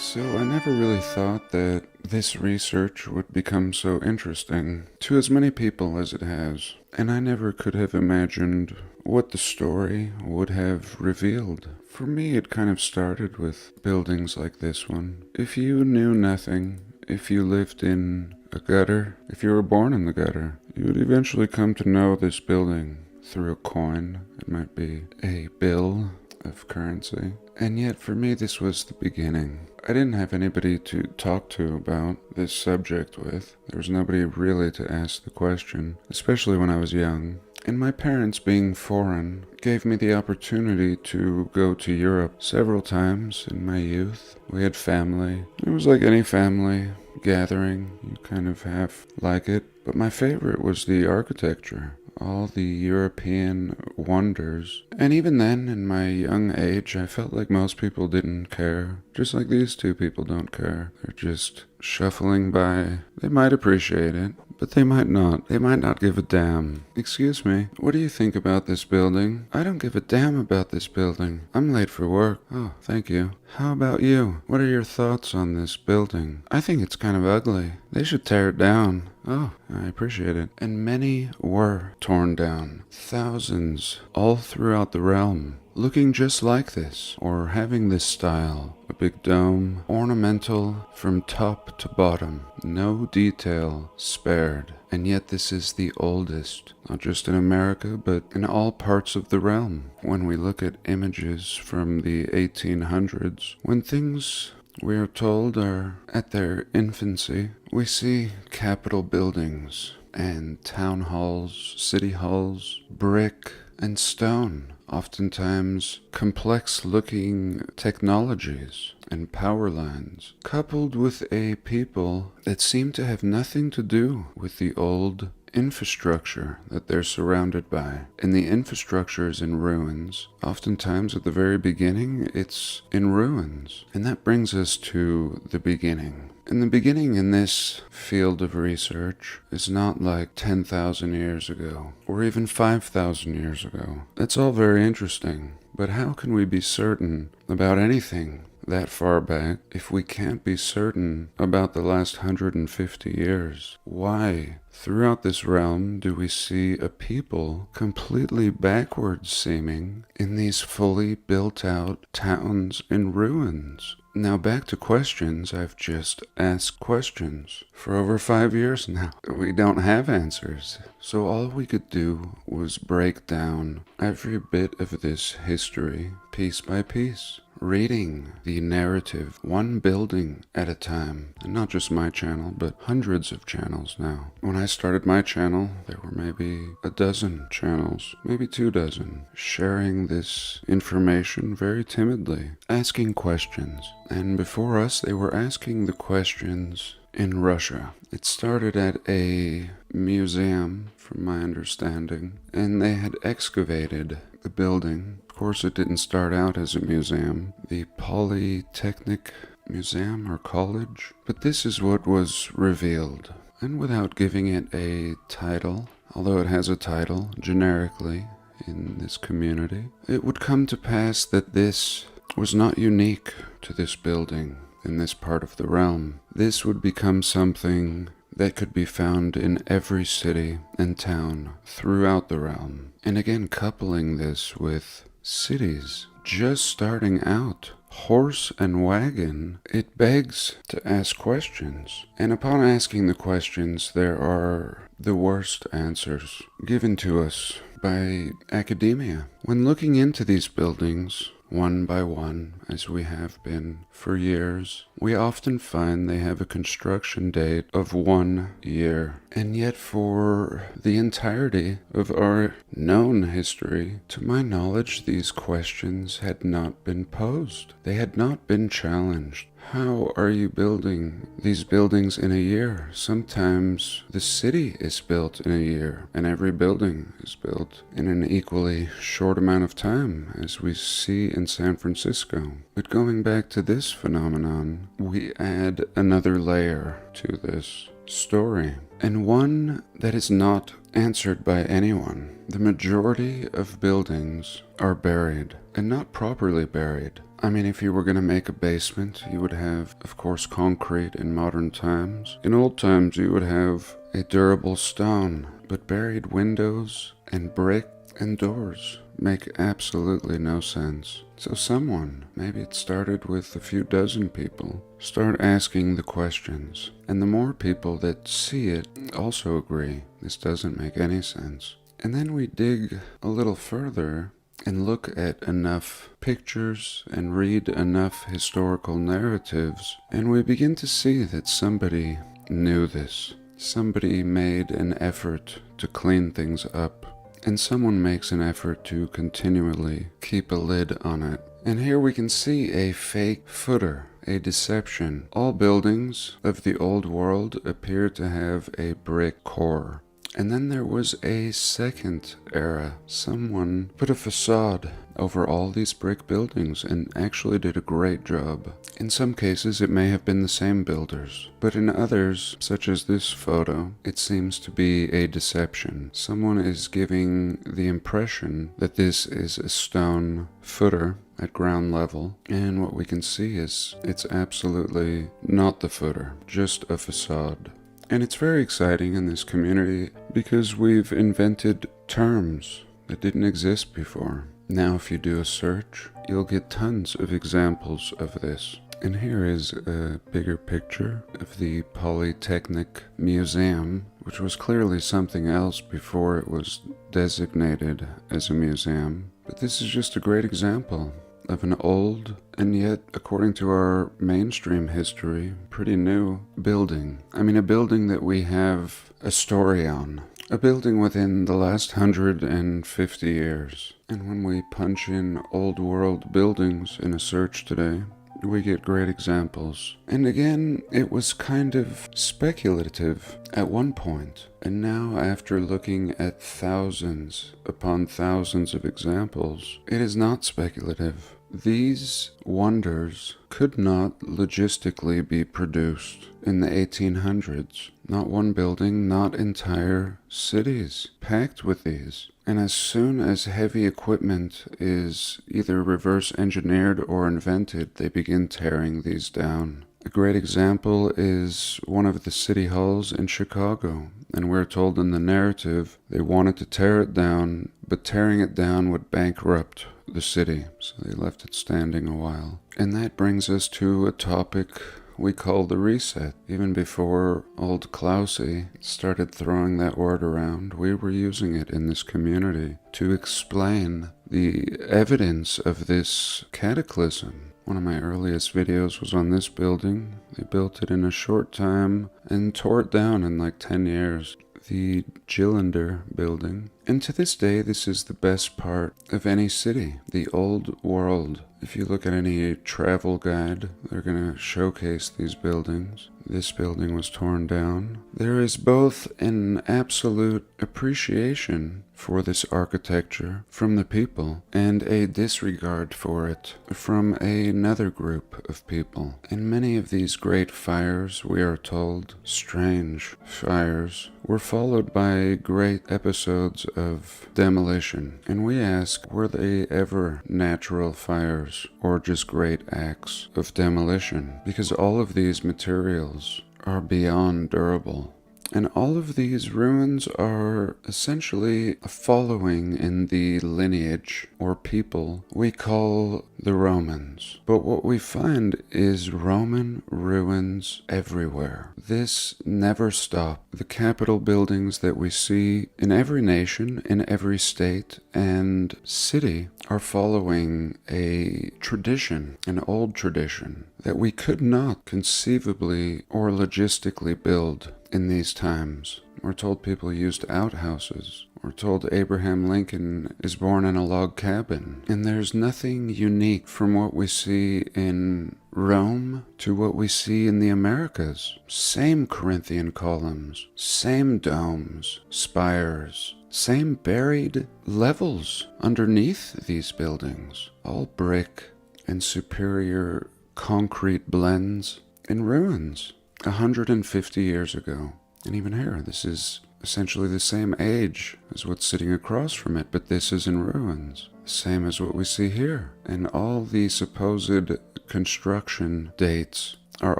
So I never really thought that this research would become so interesting to as many people as it has, and I never could have imagined what the story would have revealed. For me, it kind of started with buildings like this one. If you knew nothing, if you lived in a gutter, if you were born in the gutter, you would eventually come to know this building through a coin. It might be a bill of currency. And yet for me this was the beginning. I didn't have anybody to talk to about this subject with. There was nobody really to ask the question, especially when I was young. And my parents, being foreign, gave me the opportunity to go to Europe several times in my youth. We had family. It was like any family gathering. You kind of have like it. But my favorite was the architecture. All the European wonders. And even then, in my young age, I felt like most people didn't care. Just like these two people don't care. They're just shuffling by. They might appreciate it, but they might not. They might not give a damn. Excuse me, what do you think about this building? I don't give a damn about this building. I'm late for work. Oh, thank you. How about you? What are your thoughts on this building? I think it's kind of ugly. They should tear it down. Oh, I appreciate it. And many were torn down. Thousands all throughout the realm, looking just like this, or having this style. A big dome, ornamental from top to bottom, no detail spared. And yet this is the oldest, not just in America, but in all parts of the realm. When we look at images from the 1800s, when things, we are told, are at their infancy, we see Capitol buildings and town halls, city halls, brick and stone. Oftentimes complex-looking technologies and power lines, coupled with a people that seem to have nothing to do with the old infrastructure that they're surrounded by. And the infrastructure is in ruins. Oftentimes at the very beginning, it's in ruins. And that brings us to the beginning. And the beginning in this field of research is not like 10,000 years ago, or even 5,000 years ago. That's all very interesting, but how can we be certain about anything that far back if we can't be certain about the last 150 years? Why, throughout this realm, do we see a people completely backwards seeming in these fully built out towns in ruins? Now back to questions. I've just asked questions for over 5 years now. We don't have answers. So all we could do was break down every bit of this history piece by piece, reading the narrative one building at a time. And not just my channel, but hundreds of channels now. When I started my channel, there were maybe a dozen channels, maybe 2 dozen, sharing this information very timidly, asking questions. And before us, they were asking the questions in Russia. It started at a museum, from my understanding, and they had excavated the building. Of course, it didn't start out as a museum, the Polytechnic Museum or College, but this is what was revealed. And without giving it a title, although it has a title generically in this community, it would come to pass that this was not unique to this building in this part of the realm. This would become something that could be found in every city and town throughout the realm. And again, coupling this with cities just starting out, horse and wagon, it begs to ask questions. And upon asking the questions, there are the worst answers given to us by academia. When looking into these buildings, one by one, as we have been for years, we often find they have a construction date of 1 year. And yet for the entirety of our known history, to my knowledge, these questions had not been posed. They had not been challenged. How are you building these buildings in a year? Sometimes the city is built in a year, and every building is built in an equally short amount of time, as we see in San Francisco. But going back to this phenomenon, we add another layer to this story, and one that is not answered by anyone. The majority of buildings are buried, and not properly buried. I mean, if you were going to make a basement, you would have, of course, concrete in modern times. In old times, you would have a durable stone, but buried windows and brick and doors make absolutely no sense. So someone, maybe it started with a few dozen people, start asking the questions. And the more people that see it also agree, this doesn't make any sense. And then we dig a little further and look at enough pictures and read enough historical narratives, and we begin to see that somebody knew this. Somebody made an effort to clean things up, and someone makes an effort to continually keep a lid on it. And here we can see a fake footer, a deception. All buildings of the old world appear to have a brick core. And then there was a second era. Someone put a facade over all these brick buildings and actually did a great job. In some cases it may have been the same builders, but in others, such as this photo, it seems to be a deception. Someone is giving the impression that this is a stone footer at ground level, and what we can see is it's absolutely not the footer, just a facade. And it's very exciting in this community because we've invented terms that didn't exist before. Now if you do a search, you'll get tons of examples of this. And here is a bigger picture of the Polytechnic Museum, which was clearly something else before it was designated as a museum. But this is just a great example of an old, and yet, according to our mainstream history, pretty new building. I mean, a building that we have a story on. A building within the last 150 years. And when we punch in old world buildings in a search today, we get great examples. And again, it was kind of speculative at one point. And now, after looking at thousands upon thousands of examples, it is not speculative. These wonders could not logistically be produced in the 1800s. Not one building, not entire cities packed with these. And as soon as heavy equipment is either reverse engineered or invented, they begin tearing these down. A great example is one of the city halls in Chicago, and we're told in the narrative they wanted to tear it down, but tearing it down would bankrupt the city, so they left it standing a while. And that brings us to a topic we call the reset. Even before old Klausy started throwing that word around, we were using it in this community to explain the evidence of this cataclysm. One of my earliest videos was on this building. They built it in a short time and tore it down in like 10 years. The Gyllander building. And to this day, this is the best part of any city, the old world. If you look at any travel guide, they're going to showcase these buildings. This building was torn down. There is both an absolute appreciation for this architecture from the people and a disregard for it from another group of people. And many of these great fires, we are told, strange fires, were followed by great episodes of demolition. And we ask, were they ever natural fires or just great acts of demolition? Because all of these materials are beyond durable. And all of these ruins are essentially following in the lineage or people we call the Romans. But what we find is Roman ruins everywhere. This never stopped. The Capitol buildings that we see in every nation, in every state and city are following a tradition, an old tradition, that we could not conceivably or logistically build in these times. We're told people used outhouses. We're told Abraham Lincoln is born in a log cabin. And there's nothing unique from what we see in Rome to what we see in the Americas. Same Corinthian columns, same domes, spires, same buried levels underneath these buildings. All brick and superior concrete blends in ruins 150 years ago. And even here, this is essentially the same age as what's sitting across from it, but this is in ruins. same as what we see here. And all the supposed construction dates are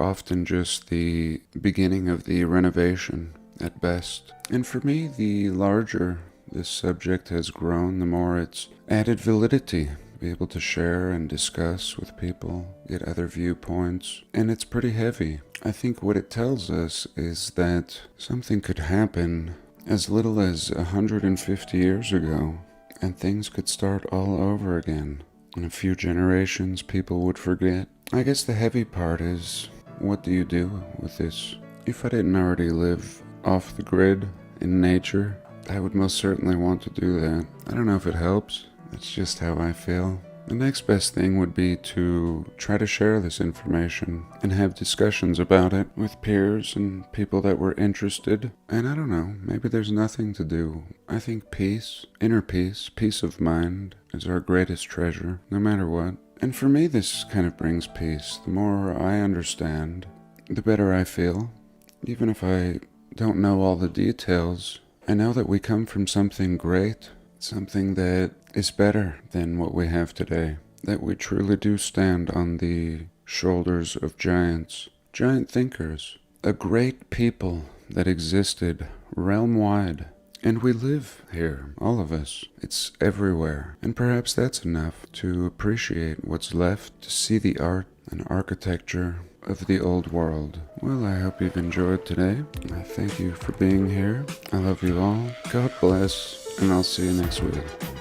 often just the beginning of the renovation at best. And for me, the larger this subject has grown, the more it's added validity. Be able to share and discuss with people, get other viewpoints, and it's pretty heavy. I think what it tells us is that something could happen as little as 150 years ago, and things could start all over again. In a few generations, people would forget. I guess the heavy part is, what do you do with this? If I didn't already live off the grid in nature, I would most certainly want to do that. I don't know if it helps. That's just how I feel. The next best thing would be to try to share this information and have discussions about it with peers and people that were interested. And I don't know, maybe there's nothing to do. I think peace, inner peace of mind is our greatest treasure, no matter what. And for me, this kind of brings peace. The more I understand, the better I feel. Even if I don't know all the details, I know that we come from something great, something that is better than what we have today, that we truly do stand on the shoulders of giants, giant thinkers, a great people that existed realm-wide. And we live here, all of us. It's everywhere. And perhaps that's enough to appreciate what's left, to see the art and architecture of the old world. Well, I hope you've enjoyed today. I thank you for being here. I love you all. God bless, and I'll see you next week.